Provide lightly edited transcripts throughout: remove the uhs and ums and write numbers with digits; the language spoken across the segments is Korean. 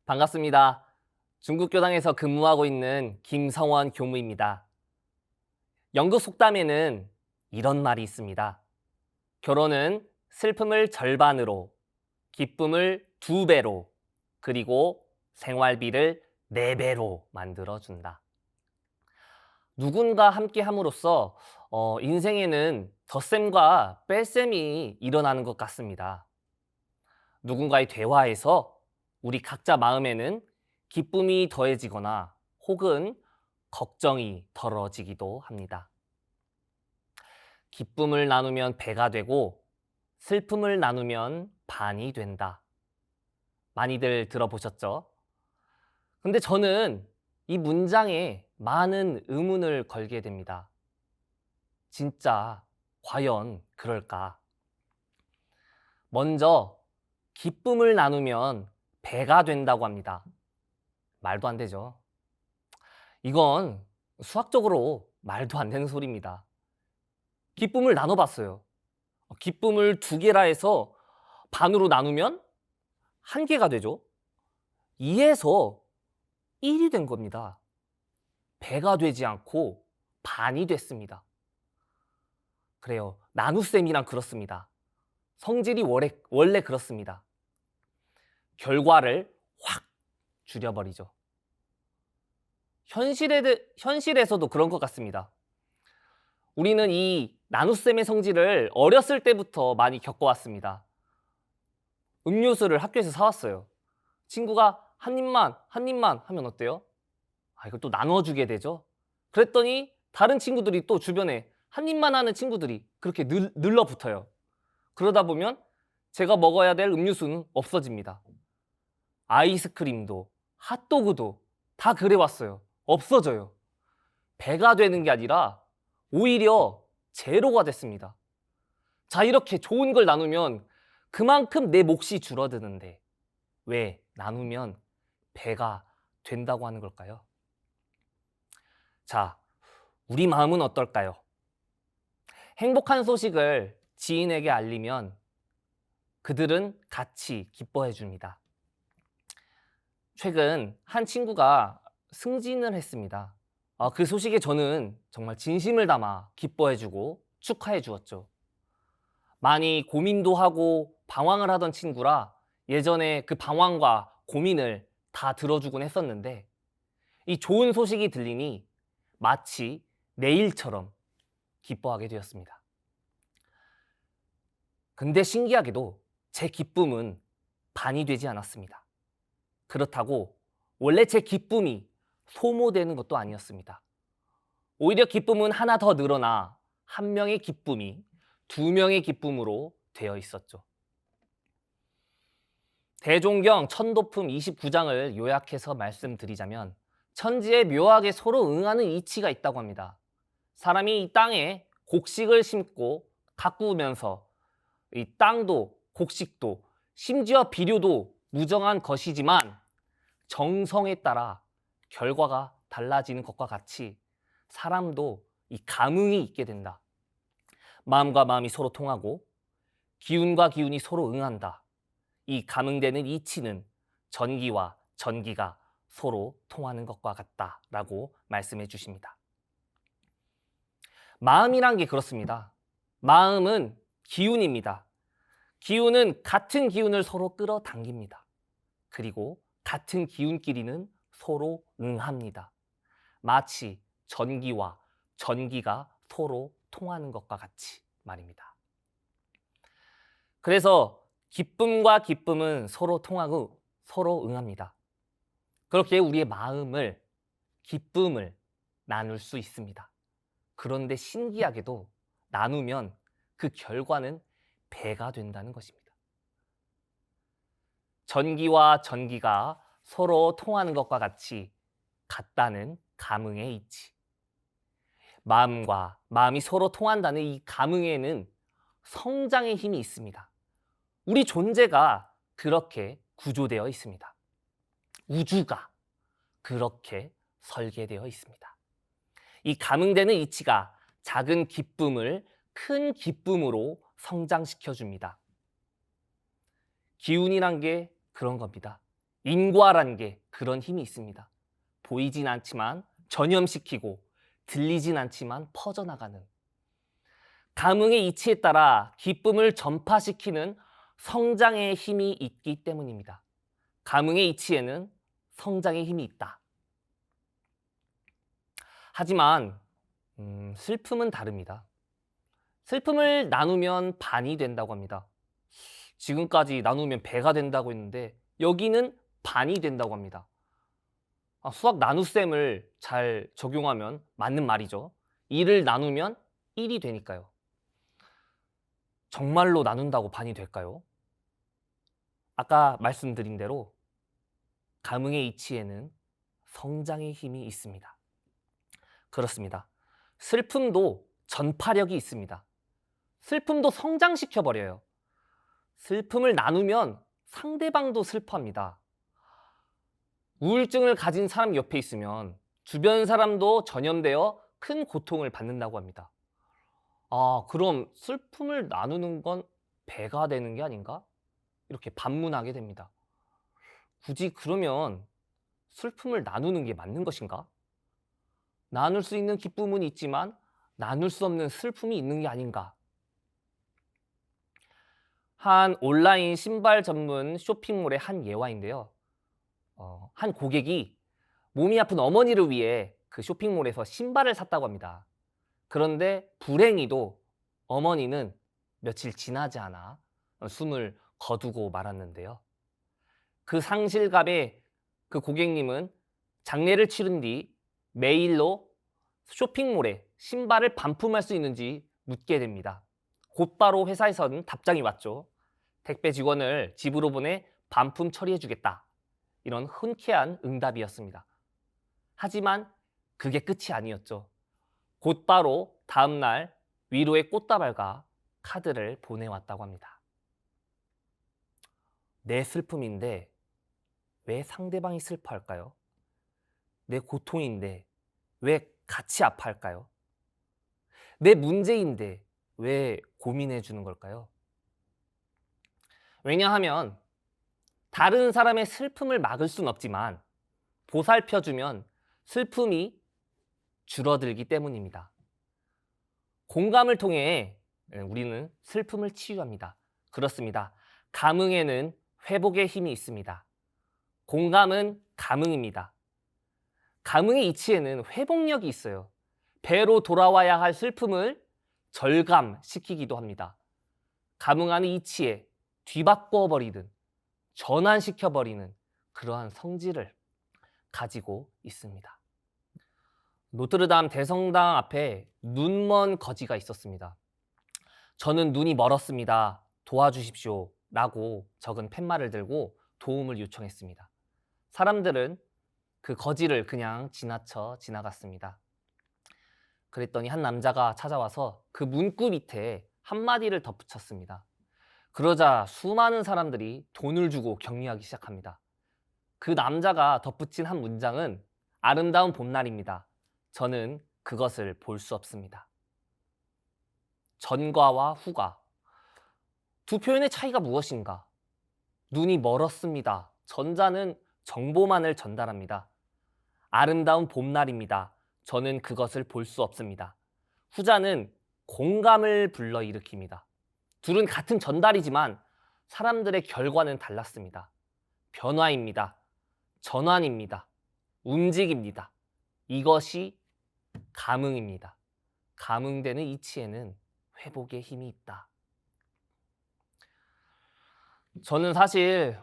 반갑습니다. 중국교당에서 근무하고 있는 김성원 교무입니다. 연극 속담에는 이런 말이 있습니다. 결혼은 슬픔을 절반으로, 기쁨을 2배로, 그리고 생활비를 4배로 만들어준다. 누군가 함께 함으로써 인생에는 덧셈과 뺄셈이 일어나는 것 같습니다. 누군가의 대화에서 우리 각자 마음에는 기쁨이 더해지거나 혹은 걱정이 덜어지기도 합니다. 기쁨을 나누면 배가 되고 슬픔을 나누면 반이 된다. 많이들 들어보셨죠? 근데 저는 이 문장에 많은 의문을 걸게 됩니다. 진짜 과연 그럴까? 먼저 기쁨을 나누면 배가 된다고 합니다. 말도 안 되죠. 이건 수학적으로 말도 안 되는 소리입니다. 기쁨을 나눠봤어요. 기쁨을 2개라 해서 반으로 나누면 1개가 되죠. 2에서 1이 된 겁니다. 배가 되지 않고 반이 됐습니다. 그래요. 나눗셈이란 그렇습니다. 성질이 원래 그렇습니다. 결과를 확 줄여버리죠. 현실에서도 그런 것 같습니다. 우리는 이 나눗셈의 성질을 어렸을 때부터 많이 겪어왔습니다. 음료수를 학교에서 사왔어요. 친구가 한 입만 하면 어때요? 이걸 또 나눠주게 되죠. 그랬더니 다른 친구들이 또 주변에 한 입만 하는 친구들이 그렇게 늘러붙어요. 그러다 보면 제가 먹어야 될 음료수는 없어집니다. 아이스크림도 핫도그도 다 그래왔어요. 없어져요. 배가 되는 게 아니라 오히려 제로가 됐습니다. 자, 이렇게 좋은 걸 나누면 그만큼 내 몫이 줄어드는데 왜 나누면 배가 된다고 하는 걸까요? 자, 우리 마음은 어떨까요? 행복한 소식을 지인에게 알리면 그들은 같이 기뻐해 줍니다. 최근 한 친구가 승진을 했습니다. 그 소식에 저는 정말 진심을 담아 기뻐해 주고 축하해 주었죠. 많이 고민도 하고 방황을 하던 친구라 예전에 그 방황과 고민을 다 들어주곤 했었는데 이 좋은 소식이 들리니 마치 내일처럼 기뻐하게 되었습니다. 근데 신기하게도 제 기쁨은 반이 되지 않았습니다. 그렇다고 원래 제 기쁨이 소모되는 것도 아니었습니다. 오히려 기쁨은 하나 더 늘어나 1명의 기쁨이 2명의 기쁨으로 되어 있었죠. 대종경 천도품 29장을 요약해서 말씀드리자면 천지에 묘하게 서로 응하는 이치가 있다고 합니다. 사람이 이 땅에 곡식을 심고 가꾸면서 이 땅도 곡식도 심지어 비료도 무정한 것이지만 정성에 따라 결과가 달라지는 것과 같이 사람도 이 감흥이 있게 된다. 마음과 마음이 서로 통하고 기운과 기운이 서로 응한다. 이 감응되는 이치는 전기와 전기가 서로 통하는 것과 같다라고 말씀해 주십니다. 마음이란 게 그렇습니다. 마음은 기운입니다. 기운은 같은 기운을 서로 끌어당깁니다. 그리고 같은 기운끼리는 서로 응합니다. 마치 전기와 전기가 서로 통하는 것과 같이 말입니다. 그래서 기쁨과 기쁨은 서로 통하고 서로 응합니다. 그렇게 우리의 마음을, 기쁨을 나눌 수 있습니다. 그런데 신기하게도 나누면 그 결과는 배가 된다는 것입니다. 전기와 전기가 서로 통하는 것과 같이 같다는 감흥의 이치. 마음과 마음이 서로 통한다는 이 감흥에는 성장의 힘이 있습니다. 우리 존재가 그렇게 구조되어 있습니다. 우주가 그렇게 설계되어 있습니다. 이 감응되는 이치가 작은 기쁨을 큰 기쁨으로 성장시켜 줍니다. 기운이란 게 그런 겁니다. 인과란 게 그런 힘이 있습니다. 보이진 않지만 전염시키고 들리진 않지만 퍼져나가는 감흥의 이치에 따라 기쁨을 전파시키는 성장의 힘이 있기 때문입니다. 감흥의 이치에는 성장의 힘이 있다. 하지만 슬픔은 다릅니다. 슬픔을 나누면 반이 된다고 합니다. 지금까지 나누면 배가 된다고 했는데 여기는 반이 된다고 합니다. 수학 나눗셈을 잘 적용하면 맞는 말이죠. 2를 나누면 1이 되니까요. 정말로 나눈다고 반이 될까요? 아까 말씀드린 대로 감흥의 이치에는 성장의 힘이 있습니다. 그렇습니다. 슬픔도 전파력이 있습니다. 슬픔도 성장시켜버려요. 슬픔을 나누면 상대방도 슬퍼합니다. 우울증을 가진 사람 옆에 있으면 주변 사람도 전염되어 큰 고통을 받는다고 합니다. 그럼 슬픔을 나누는 건 배가 되는 게 아닌가? 이렇게 반문하게 됩니다. 굳이 그러면 슬픔을 나누는 게 맞는 것인가? 나눌 수 있는 기쁨은 있지만 나눌 수 없는 슬픔이 있는 게 아닌가? 한 온라인 신발 전문 쇼핑몰의 한 예화인데요. 한 고객이 몸이 아픈 어머니를 위해 그 쇼핑몰에서 신발을 샀다고 합니다. 그런데 불행히도 어머니는 며칠 지나지 않아 숨을 거두고 말았는데요. 그 상실감에 그 고객님은 장례를 치른 뒤 메일로 쇼핑몰에 신발을 반품할 수 있는지 묻게 됩니다. 곧바로 회사에서는 답장이 왔죠. 택배 직원을 집으로 보내 반품 처리해주겠다. 이런 흔쾌한 응답이었습니다. 하지만 그게 끝이 아니었죠. 곧바로 다음날 위로의 꽃다발과 카드를 보내왔다고 합니다. 내 슬픔인데 왜 상대방이 슬퍼할까요? 내 고통인데 왜 같이 아파할까요? 내 문제인데 왜 고민해 주는 걸까요? 왜냐하면 다른 사람의 슬픔을 막을 순 없지만 보살펴주면 슬픔이 줄어들기 때문입니다. 공감을 통해 우리는 슬픔을 치유합니다. 그렇습니다. 감흥에는 회복의 힘이 있습니다. 공감은 감흥입니다. 감흥의 이치에는 회복력이 있어요. 배로 돌아와야 할 슬픔을 절감시키기도 합니다. 감흥하는 이치에 뒤바꿔버리든 전환시켜버리는 그러한 성질을 가지고 있습니다. 노트르담 대성당 앞에 눈먼 거지가 있었습니다. 저는 눈이 멀었습니다. 도와주십시오. 라고 적은 팻말을 들고 도움을 요청했습니다. 사람들은 그 거지를 그냥 지나쳐 지나갔습니다. 그랬더니 한 남자가 찾아와서 그 문구 밑에 한마디를 덧붙였습니다. 그러자 수많은 사람들이 돈을 주고 격려하기 시작합니다. 그 남자가 덧붙인 한 문장은 아름다운 봄날입니다. 저는 그것을 볼 수 없습니다. 전과와 후가. 두 표현의 차이가 무엇인가? 눈이 멀었습니다. 전자는 정보만을 전달합니다. 아름다운 봄날입니다. 저는 그것을 볼 수 없습니다. 후자는 공감을 불러일으킵니다. 둘은 같은 전달이지만 사람들의 결과는 달랐습니다. 변화입니다. 전환입니다. 움직입니다. 이것이 감흥입니다. 감흥되는 이치에는 회복의 힘이 있다. 저는 사실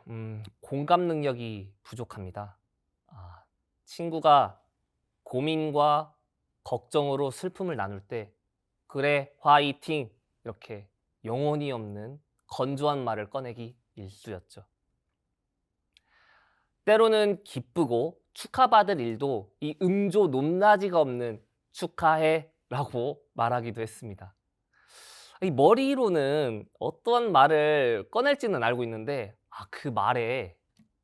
공감 능력이 부족합니다. 친구가 고민과 걱정으로 슬픔을 나눌 때 그래 화이팅 이렇게 영혼이 없는 건조한 말을 꺼내기 일쑤였죠. 때로는 기쁘고 축하받을 일도 이 음조 높낮이가 없는 축하해 라고 말하기도 했습니다. 이 머리로는 어떠한 말을 꺼낼지는 알고 있는데 그 말에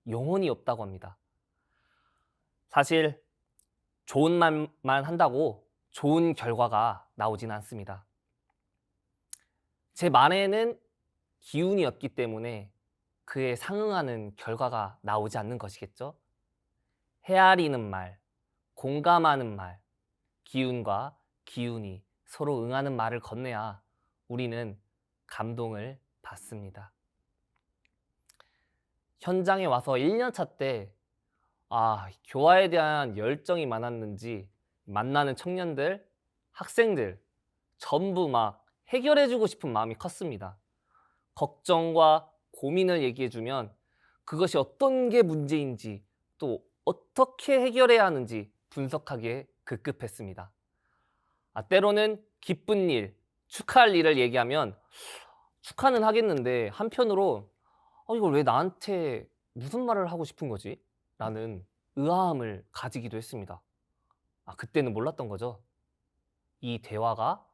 영혼이 없다고 합니다. 사실 좋은 말만 한다고 좋은 결과가 나오진 않습니다. 제 말에는 기운이 없기 때문에 그에 상응하는 결과가 나오지 않는 것이겠죠? 헤아리는 말, 공감하는 말, 기운과 기운이 서로 응하는 말을 건네야 우리는 감동을 받습니다. 현장에 와서 1년 차 때 교화에 대한 열정이 많았는지 만나는 청년들, 학생들 전부 막 해결해 주고 싶은 마음이 컸습니다. 걱정과 고민을 얘기해 주면 그것이 어떤 게 문제인지 또 어떻게 해결해야 하는지 분석하기에 급급했습니다. 때로는 기쁜 일, 축하할 일을 얘기하면 축하는 하겠는데 한편으로 이걸 왜 나한테 무슨 말을 하고 싶은 거지? 라는 의아함을 가지기도 했습니다. 그때는 몰랐던 거죠. 이 대화가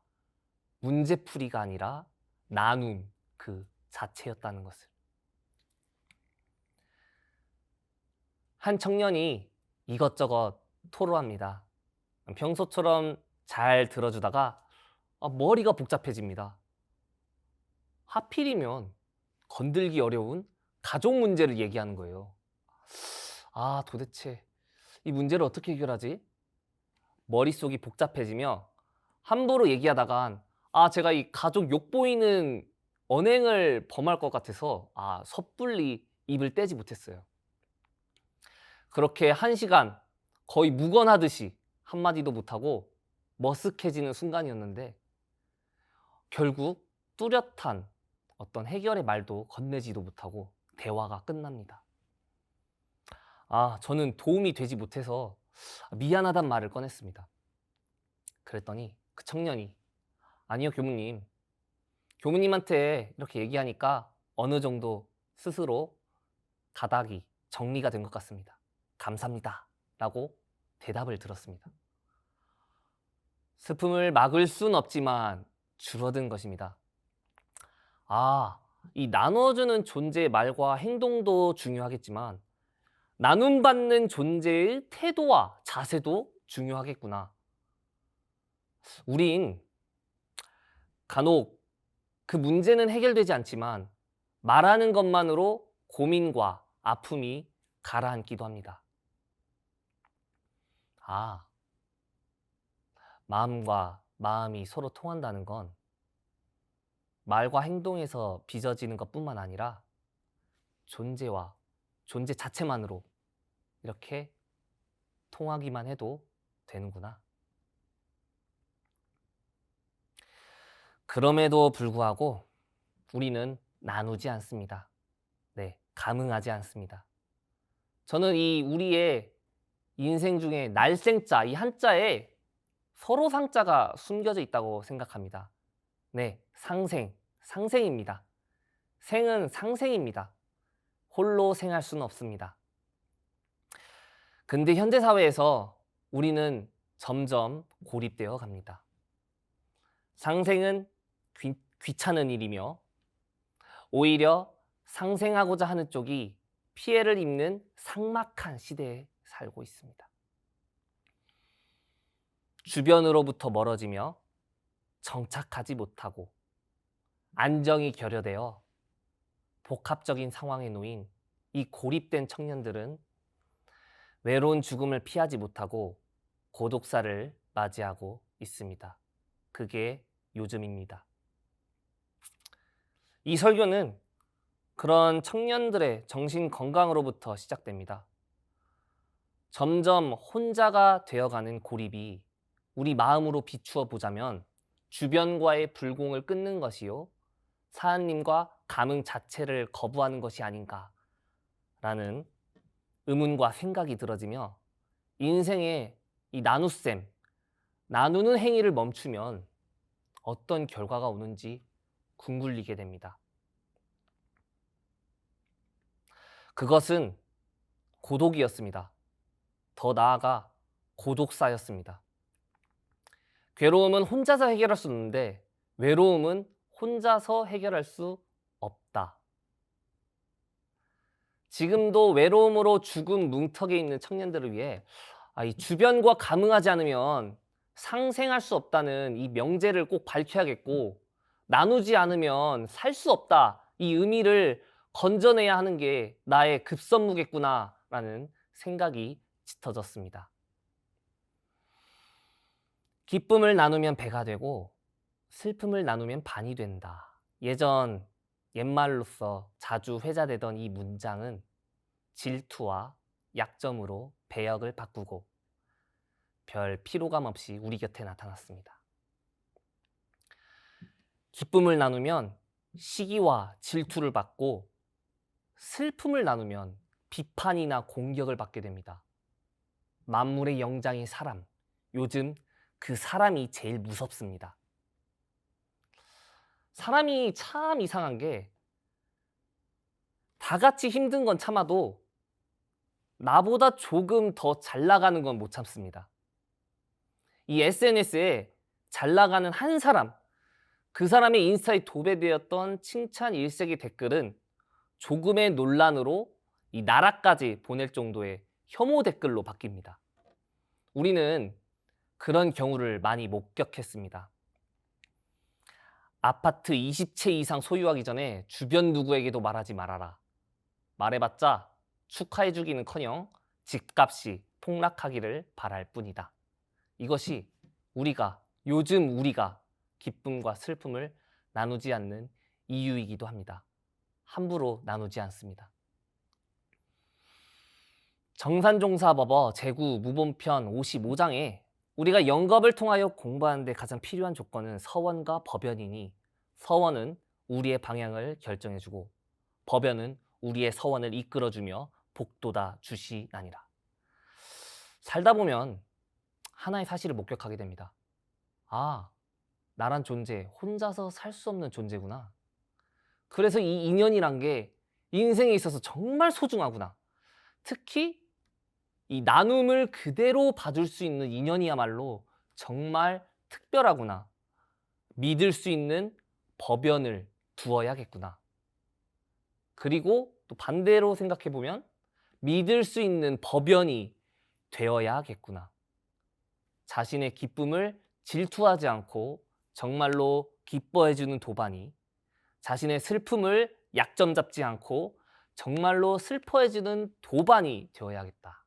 문제풀이가 아니라 나눔 그 자체였다는 것을. 한 청년이 이것저것 토로합니다. 평소처럼 잘 들어주다가 머리가 복잡해집니다. 하필이면 건들기 어려운 가족 문제를 얘기하는 거예요. 도대체 이 문제를 어떻게 해결하지? 머릿속이 복잡해지며 함부로 얘기하다간 제가 이 가족 욕보이는 언행을 범할 것 같아서 섣불리 입을 떼지 못했어요. 그렇게 1시간 거의 묵언하듯이 한마디도 못하고 머쓱해지는 순간이었는데 결국 뚜렷한 어떤 해결의 말도 건네지도 못하고 대화가 끝납니다. 저는 도움이 되지 못해서 미안하단 말을 꺼냈습니다. 그랬더니 그 청년이 아니요 교무님, 교무님한테 이렇게 얘기하니까 어느 정도 스스로 가닥이 정리가 된 것 같습니다. 감사합니다 라고 대답을 들었습니다. 슬픔을 막을 순 없지만 줄어든 것입니다. 이 나눠주는 존재의 말과 행동도 중요하겠지만 나눔받는 존재의 태도와 자세도 중요하겠구나. 우린 간혹 그 문제는 해결되지 않지만 말하는 것만으로 고민과 아픔이 가라앉기도 합니다. 마음과 마음이 서로 통한다는 건 말과 행동에서 빚어지는 것뿐만 아니라 존재와 존재 자체만으로 이렇게 통하기만 해도 되는구나. 그럼에도 불구하고 우리는 나누지 않습니다. 감응하지 않습니다. 저는 이 우리의 인생 중에 날생자, 이 한자에 서로 상자가 숨겨져 있다고 생각합니다. 상생입니다. 생은 상생입니다. 홀로 생할 수는 없습니다. 근데 현대 사회에서 우리는 점점 고립되어 갑니다. 상생은 귀찮은 일이며 오히려 상생하고자 하는 쪽이 피해를 입는 삭막한 시대에 살고 있습니다. 주변으로부터 멀어지며 정착하지 못하고 안정이 결여되어 복합적인 상황에 놓인 이 고립된 청년들은 외로운 죽음을 피하지 못하고 고독사를 맞이하고 있습니다. 그게 요즘입니다. 이 설교는 그런 청년들의 정신 건강으로부터 시작됩니다. 점점 혼자가 되어가는 고립이 우리 마음으로 비추어 보자면 주변과의 불공을 끊는 것이요 사한님과 감흥 자체를 거부하는 것이 아닌가라는 의문과 생각이 들어지며 인생의 이 나눗셈, 나누는 행위를 멈추면 어떤 결과가 오는지 궁굴리게 됩니다. 그것은 고독이었습니다. 더 나아가 고독사였습니다. 괴로움은 혼자서 해결할 수 있는데 외로움은 혼자서 해결할 수 없다. 지금도 외로움으로 죽은 뭉텅이에 있는 청년들을 위해 이 주변과 감응하지 않으면 상생할 수 없다는 이 명제를 꼭 밝혀야겠고 나누지 않으면 살 수 없다. 이 의미를 건져내야 하는 게 나의 급선무겠구나라는 생각이 짙어졌습니다. 기쁨을 나누면 배가 되고 슬픔을 나누면 반이 된다. 옛말로서 자주 회자되던 이 문장은 질투와 약점으로 배역을 바꾸고 별 피로감 없이 우리 곁에 나타났습니다. 기쁨을 나누면 시기와 질투를 받고 슬픔을 나누면 비판이나 공격을 받게 됩니다. 만물의 영장인 사람, 요즘 그 사람이 제일 무섭습니다. 사람이 참 이상한 게 다 같이 힘든 건 참아도 나보다 조금 더 잘 나가는 건 못 참습니다. 이 SNS에 잘 나가는 한 사람, 그 사람의 인스타에 도배되었던 칭찬 일색의 댓글은 조금의 논란으로 이 나라까지 보낼 정도의 혐오 댓글로 바뀝니다. 우리는 그런 경우를 많이 목격했습니다. 아파트 20채 이상 소유하기 전에 주변 누구에게도 말하지 말아라. 말해봤자 축하해주기는커녕 집값이 폭락하기를 바랄 뿐이다. 이것이 요즘 우리가 기쁨과 슬픔을 나누지 않는 이유이기도 합니다. 함부로 나누지 않습니다. 정산종사법어 제9 무본편 55장에 우리가 영겁을 통하여 공부하는 데 가장 필요한 조건은 서원과 법연이니 서원은 우리의 방향을 결정해주고 법연은 우리의 서원을 이끌어주며 복돋아 주시나니라. 살다 보면 하나의 사실을 목격하게 됩니다. 아, 나란 존재, 혼자서 살 수 없는 존재구나. 그래서 이 인연이란 게 인생에 있어서 정말 소중하구나. 특히 이 나눔을 그대로 봐줄 수 있는 인연이야말로 정말 특별하구나. 믿을 수 있는 법연을 두어야겠구나. 그리고 또 반대로 생각해보면 믿을 수 있는 법연이 되어야겠구나. 자신의 기쁨을 질투하지 않고 정말로 기뻐해주는 도반이, 자신의 슬픔을 약점 잡지 않고 정말로 슬퍼해주는 도반이 되어야겠다.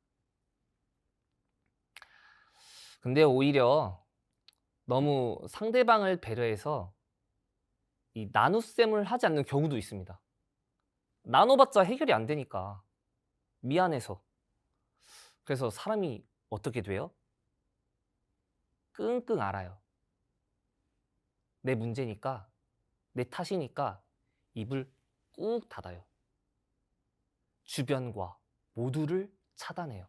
근데 오히려 너무 상대방을 배려해서 이 나눗셈을 하지 않는 경우도 있습니다. 나눠봤자 해결이 안 되니까 미안해서. 그래서 사람이 어떻게 돼요? 끙끙 앓아요. 내 문제니까, 내 탓이니까 입을 꾹 닫아요. 주변과 모두를 차단해요.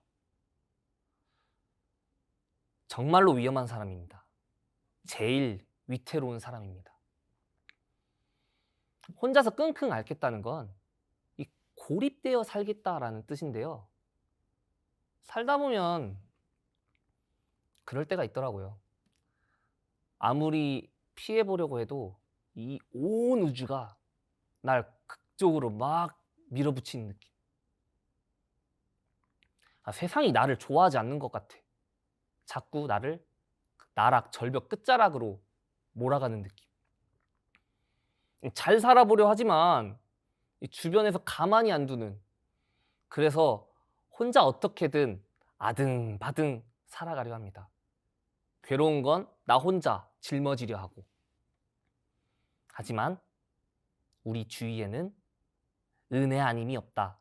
정말로 위험한 사람입니다. 제일 위태로운 사람입니다. 혼자서 끙끙 앓겠다는 건 이 고립되어 살겠다라는 뜻인데요. 살다 보면 그럴 때가 있더라고요. 아무리 피해보려고 해도 이 온 우주가 날 극적으로 막 밀어붙이는 느낌. 세상이 나를 좋아하지 않는 것 같아. 자꾸 나를 나락, 절벽 끝자락으로 몰아가는 느낌. 잘 살아보려 하지만 주변에서 가만히 안 두는, 그래서 혼자 어떻게든 아등바등 살아가려 합니다. 괴로운 건 나 혼자 짊어지려 하고. 하지만 우리 주위에는 은혜 아님이 없다.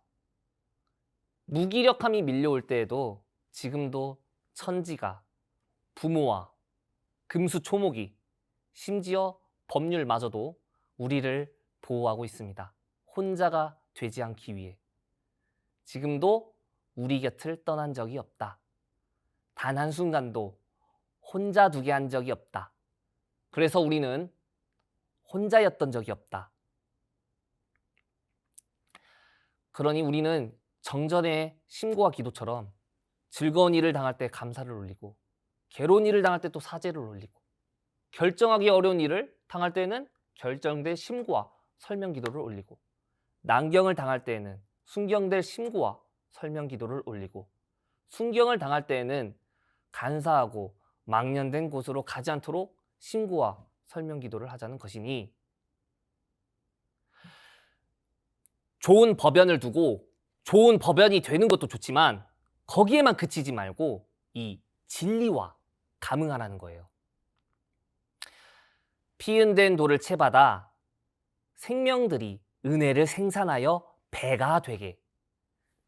무기력함이 밀려올 때에도 지금도 천지가, 부모와 금수초목이, 심지어 법률마저도 우리를 보호하고 있습니다. 혼자가 되지 않기 위해. 지금도 우리 곁을 떠난 적이 없다. 단 한순간도 혼자 두게 한 적이 없다. 그래서 우리는 혼자였던 적이 없다. 그러니 우리는 정전의 심고와 기도처럼 즐거운 일을 당할 때 감사를 올리고, 괴로운 일을 당할 때 또 사죄를 올리고, 결정하기 어려운 일을 당할 때는 결정될 심고와 설명 기도를 올리고, 난경을 당할 때에는 순경될 심고와 설명 기도를 올리고, 순경을 당할 때에는 간사하고 망연된 곳으로 가지 않도록 심고와 설명 기도를 하자는 것이니, 좋은 법연을 두고 좋은 법연이 되는 것도 좋지만 거기에만 그치지 말고 이 진리와 감응하라는 거예요. 피은된 돌을 채받아 생명들이 은혜를 생산하여 배가 되게,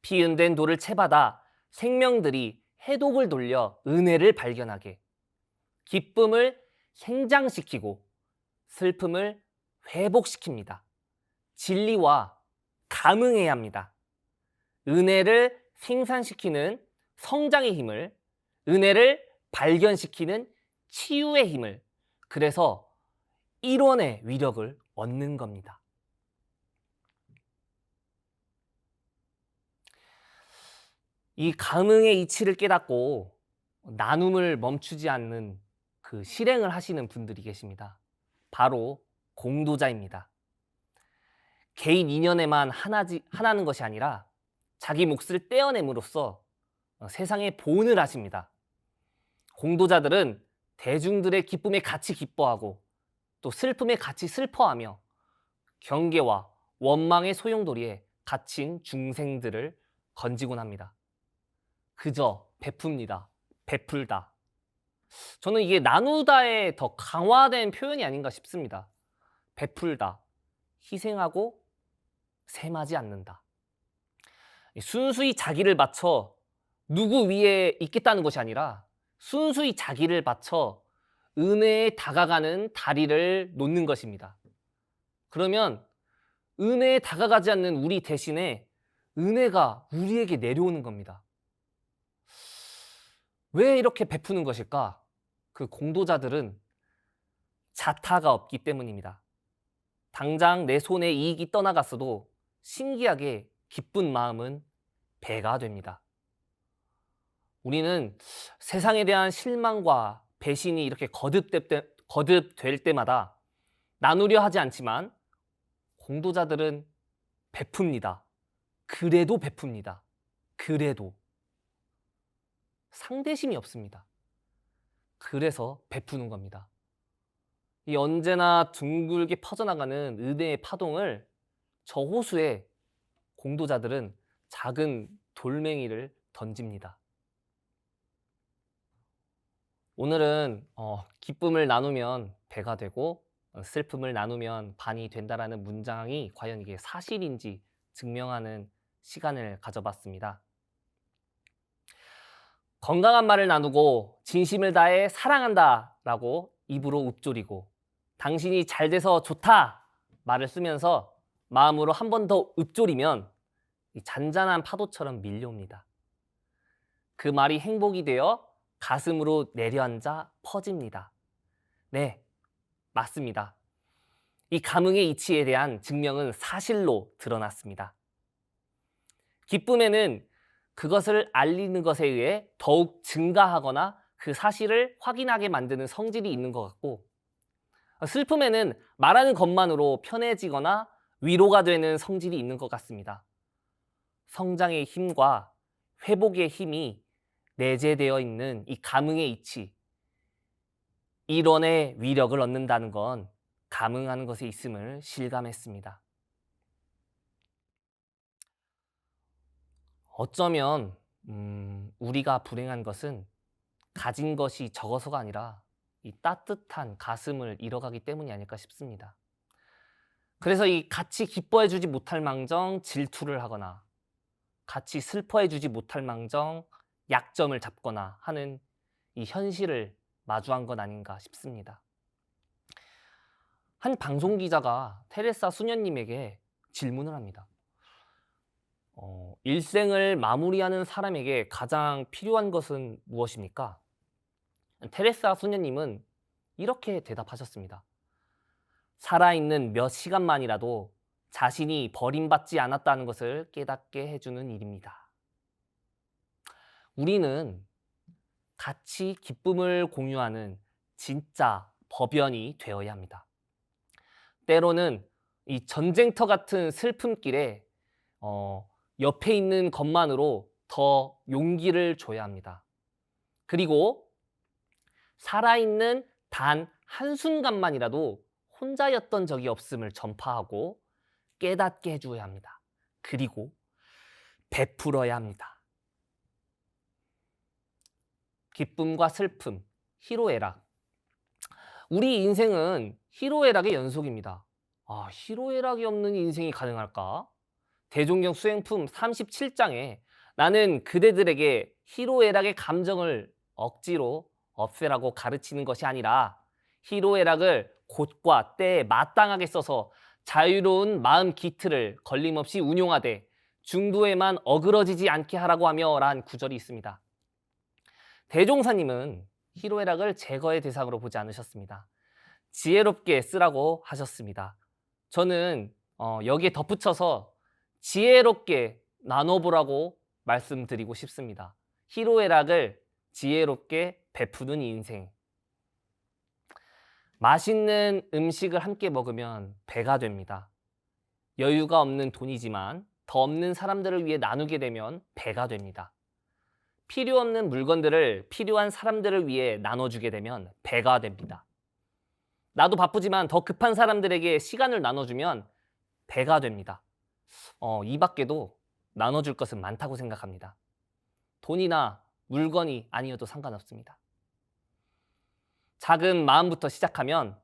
피은된 돌을 채받아 생명들이 해독을 돌려 은혜를 발견하게, 기쁨을 생장시키고 슬픔을 회복시킵니다. 진리와 감응해야 합니다. 은혜를 생산시키는 성장의 힘을, 은혜를 발견시키는 치유의 힘을, 그래서 일원의 위력을 얻는 겁니다. 이 감흥의 이치를 깨닫고 나눔을 멈추지 않는 그 실행을 하시는 분들이 계십니다. 바로 공도자입니다. 개인 인연에만 하나는 것이 아니라 자기 몫을 떼어냄으로써 세상에 보은을 하십니다. 공도자들은 대중들의 기쁨에 같이 기뻐하고 또 슬픔에 같이 슬퍼하며 경계와 원망의 소용돌이에 갇힌 중생들을 건지곤 합니다. 그저 베풉니다. 베풀다. 저는 이게 나누다의 더 강화된 표현이 아닌가 싶습니다. 베풀다. 희생하고 셈하지 않는다. 순수히 자기를 바쳐 누구 위에 있겠다는 것이 아니라 순수히 자기를 바쳐 은혜에 다가가는 다리를 놓는 것입니다. 그러면 은혜에 다가가지 않는 우리 대신에 은혜가 우리에게 내려오는 겁니다. 왜 이렇게 베푸는 것일까? 그 공도자들은 자타가 없기 때문입니다. 당장 내 손에 이익이 떠나갔어도 신기하게 기쁜 마음은 배가 됩니다. 우리는 세상에 대한 실망과 배신이 이렇게 거듭될 때마다 나누려 하지 않지만 공도자들은 베풉니다. 그래도 베풉니다. 그래도 상대심이 없습니다. 그래서 베푸는 겁니다. 이 언제나 둥글게 퍼져나가는 은혜의 파동을 저 호수에 공도자들은 작은 돌멩이를 던집니다. 오늘은 기쁨을 나누면 배가 되고 슬픔을 나누면 반이 된다라는 문장이 과연 이게 사실인지 증명하는 시간을 가져봤습니다. 건강한 말을 나누고 진심을 다해 사랑한다라고 입으로 읊조리고 당신이 잘 돼서 좋다 말을 쓰면서 마음으로 한 번 더 읊조리면 이 잔잔한 파도처럼 밀려옵니다. 그 말이 행복이 되어 가슴으로 내려앉아 퍼집니다. 네, 맞습니다. 이 감흥의 이치에 대한 증명은 사실로 드러났습니다. 기쁨에는 그것을 알리는 것에 의해 더욱 증가하거나 그 사실을 확인하게 만드는 성질이 있는 것 같고, 슬픔에는 말하는 것만으로 편해지거나 위로가 되는 성질이 있는 것 같습니다. 성장의 힘과 회복의 힘이 내재되어 있는 이 감흥의 이치, 일원의 위력을 얻는다는 건 감흥하는 것에 있음을 실감했습니다. 어쩌면 우리가 불행한 것은 가진 것이 적어서가 아니라 이 따뜻한 가슴을 잃어가기 때문이 아닐까 싶습니다. 그래서 이 같이 기뻐해 주지 못할 망정 질투를 하거나 같이 슬퍼해 주지 못할 망정 약점을 잡거나 하는 이 현실을 마주한 건 아닌가 싶습니다. 한 방송 기자가 테레사 수녀님에게 질문을 합니다. 일생을 마무리하는 사람에게 가장 필요한 것은 무엇입니까? 테레사 수녀님은 이렇게 대답하셨습니다. 살아있는 몇 시간만이라도 자신이 버림받지 않았다는 것을 깨닫게 해주는 일입니다. 우리는 같이 기쁨을 공유하는 진짜 법연이 되어야 합니다. 때로는 이 전쟁터 같은 슬픔길에 옆에 있는 것만으로 더 용기를 줘야 합니다. 그리고 살아있는 단 한순간만이라도 혼자였던 적이 없음을 전파하고 깨닫게 해줘야 합니다. 그리고 베풀어야 합니다. 기쁨과 슬픔, 희로애락. 우리 인생은 희로애락의 연속입니다. 희로애락이 없는 인생이 가능할까? 대종경 수행품 37장에 나는 그대들에게 희로애락의 감정을 억지로 없애라고 가르치는 것이 아니라 희로애락을 곳과 때에 마땅하게 써서 자유로운 마음 기틀을 걸림없이 운용하되 중도에만 어그러지지 않게 하라고 하며 라는 구절이 있습니다. 대종사님은 희로애락을 제거의 대상으로 보지 않으셨습니다. 지혜롭게 쓰라고 하셨습니다. 저는 여기에 덧붙여서 지혜롭게 나눠보라고 말씀드리고 싶습니다. 희로애락을 지혜롭게 베푸는 인생. 맛있는 음식을 함께 먹으면 배가 됩니다. 여유가 없는 돈이지만 더 없는 사람들을 위해 나누게 되면 배가 됩니다. 필요 없는 물건들을 필요한 사람들을 위해 나눠주게 되면 배가 됩니다. 나도 바쁘지만 더 급한 사람들에게 시간을 나눠주면 배가 됩니다. 이 밖에도 나눠줄 것은 많다고 생각합니다. 돈이나 물건이 아니어도 상관없습니다. 작은 마음부터 시작하면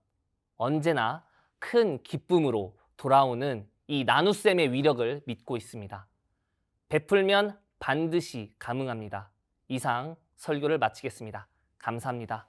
언제나 큰 기쁨으로 돌아오는 이 나눗셈의 위력을 믿고 있습니다. 베풀면 반드시 감응합니다. 이상 설교를 마치겠습니다. 감사합니다.